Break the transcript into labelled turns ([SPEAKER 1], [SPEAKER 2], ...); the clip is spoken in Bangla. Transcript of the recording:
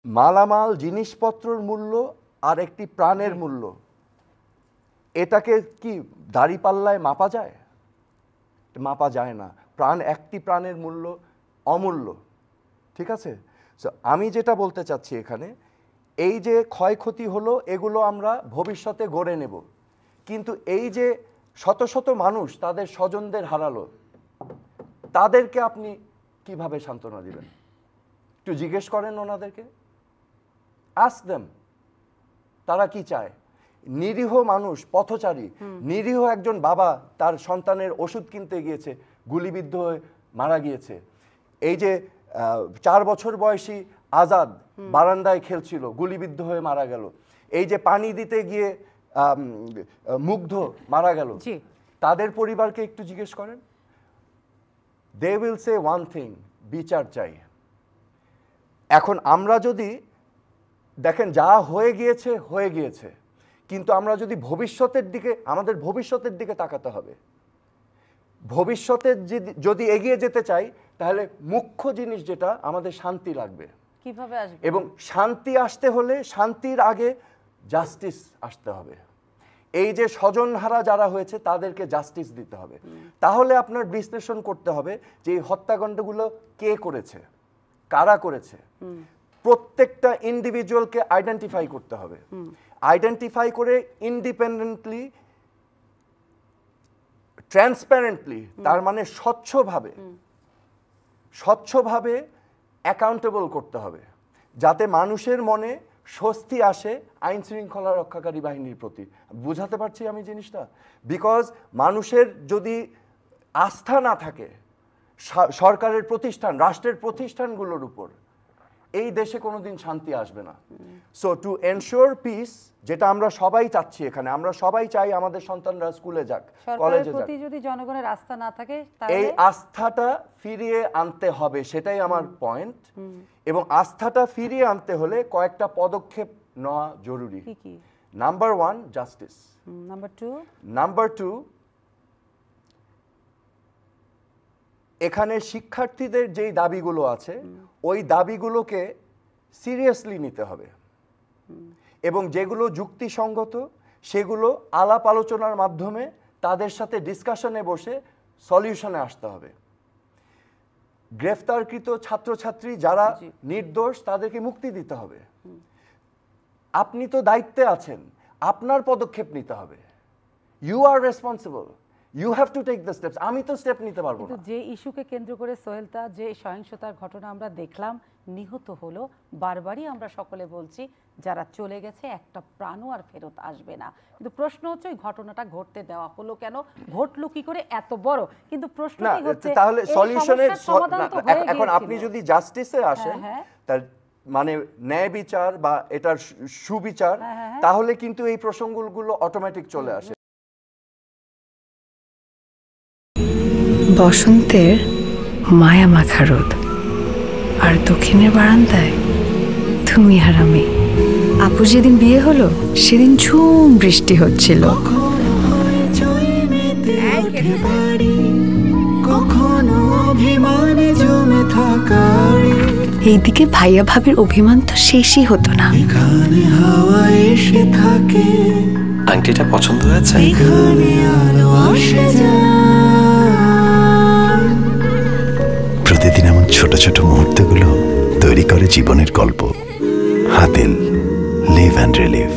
[SPEAKER 1] মালামাল জিনিসপত্রের মূল্য আর একটি প্রাণের মূল্য, এটাকে কি দাঁড়িপাল্লায় মাপা যায়? মাপা যায় না। একটি প্রাণের মূল্য অমূল্য, ঠিক আছে? সো আমি যেটা বলতে চাচ্ছি এখানে, এই যে ক্ষয়ক্ষতি হলো এগুলো আমরা ভবিষ্যতে গড়ে নেব, কিন্তু এই যে শত শত মানুষ তাদের স্বজনদের হারালো, তাদেরকে আপনি কিভাবে সান্ত্বনা দিবেন? একটু জিজ্ঞেস করেন ওনাদেরকে, আস্ক দেম তারা কি চায়। নিরীহ মানুষ, পথচারী, নিরীহ একজন বাবা তার সন্তানের ওষুধ কিনতে গিয়েছে, গুলিবিদ্ধ হয়ে মারা গিয়েছে। এই যে 4 বছর বয়সী আজাদ বারান্দায় খেলছিল, গুলিবিদ্ধ হয়ে মারা গেল। এই যে পানি দিতে গিয়ে মুগ্ধ মারা গেল, তাদের পরিবারকে একটু জিজ্ঞেস করেন। They will say one thing, বিচার চাই। এখন আমরা যদি দেখেন যা হয়ে গিয়েছে হয়ে গিয়েছে, কিন্তু আমরা যদি আমাদের ভবিষ্যতের দিকে তাকাতে হবে। ভবিষ্যতে যদি এগিয়ে যেতে চাই, তাহলে মুখ্য জিনিস যেটা, আমাদের শান্তি লাগবে।
[SPEAKER 2] কিভাবে আসবে? এবং
[SPEAKER 1] শান্তি আসতে হলে শান্তির আগে জাস্টিস আসতে হবে। এই যে স্বজনহারা যারা হয়েছে তাদেরকে জাস্টিস দিতে হবে। তাহলে আপনার বিশ্লেষণ করতে হবে যে এই হত্যাকাণ্ডগুলো কে করেছে, কারা করেছে। প্রত্যেকটা ইন্ডিভিজুয়ালকে আইডেন্টিফাই করতে হবে। আইডেন্টিফাই করে ইন্ডিপেন্ডেন্টলি, ট্রান্সপারেন্টলি, তার মানে স্বচ্ছভাবে অ্যাকাউন্টেবল করতে হবে, যাতে মানুষের মনে স্বস্তি আসে আইন শৃঙ্খলা রক্ষাকারী বাহিনীর প্রতি। বুঝাতে পারছি আমি জিনিসটা? বিকজ মানুষের যদি আস্থা না থাকে সরকারের প্রতিষ্ঠান, রাষ্ট্রের প্রতিষ্ঠানগুলোর উপর, এই দেশে কোনোদিন শান্তি আসবে না। সো টু এনশিওর পিস, যেটা আমরা সবাই চাচ্ছি এখানে, আমরা সবাই চাই আমাদের সন্তানরা স্কুলে যাক, কলেজে যাক।
[SPEAKER 2] যদি জনগণের আস্থা না থাকে,
[SPEAKER 1] এই আস্থাটা ফিরিয়ে আনতে হবে, সেটাই আমার পয়েন্ট। এবং আস্থাটা ফিরিয়ে আনতে হলে কয়েকটা পদক্ষেপ নেওয়া জরুরি। Number 1, justice. নাম্বার 2, এখানে শিক্ষার্থীদের যেই দাবিগুলো আছে, ওই দাবিগুলোকে সিরিয়াসলি নিতে হবে, এবং যেগুলো যুক্তিসঙ্গত সেগুলো আলাপ আলোচনার মাধ্যমে তাদের সাথে ডিসকাশনে বসে সলিউশনে আসতে হবে। গ্রেফতারকৃত ছাত্রছাত্রী যারা নির্দোষ, তাদেরকে মুক্তি দিতে হবে। আপনি তো দায়িত্বে আছেন, আপনার পদক্ষেপ নিতে হবে। You are responsible, you have to take the steps. আমি তো স্টেপ নিতে পারবো না।
[SPEAKER 2] যে ইস্যুকে কেন্দ্র করে সোহেলতা, যে সহিংসতার ঘটনা আমরা দেখলাম, নিহত হলো, বারবারই আমরা সকলে বলছি যারা চলে গেছে একটা প্রাণও আর ফেরত আসবে না। কিন্তু প্রশ্ন হচ্ছে ওই ঘটনাটা ঘটতে দেওয়া হলো কেন, ঘটলো কি করে এত বড়? কিন্তু প্রশ্নটি হচ্ছে
[SPEAKER 1] তাহলে সলিউশনের, এখন আপনি যদি জাস্টিসে আসেন, তার মানে ন্যায় বিচার বা এটার সুবিচার, তাহলে কিন্তু এই প্রসঙ্গগুলো অটোমেটিক চলে আসে।
[SPEAKER 3] বসন্তের মায়া মাখা রোদ, আর দক্ষিণের বারান্দায় তুমি আর আমি। আপু যেদিন বিয়ে হলো সেদিন ঝুম বৃষ্টি হচ্ছিল। এইদিকে ভাইয়া ভাবির অভিমান তো শেষই হতো না।
[SPEAKER 4] আংটিটা পছন্দ হয়েছে?
[SPEAKER 5] প্রতিদিন এমন ছোট ছোট মুহূর্তগুলো তৈরি করে জীবনের গল্প। Hatil, live and relieve.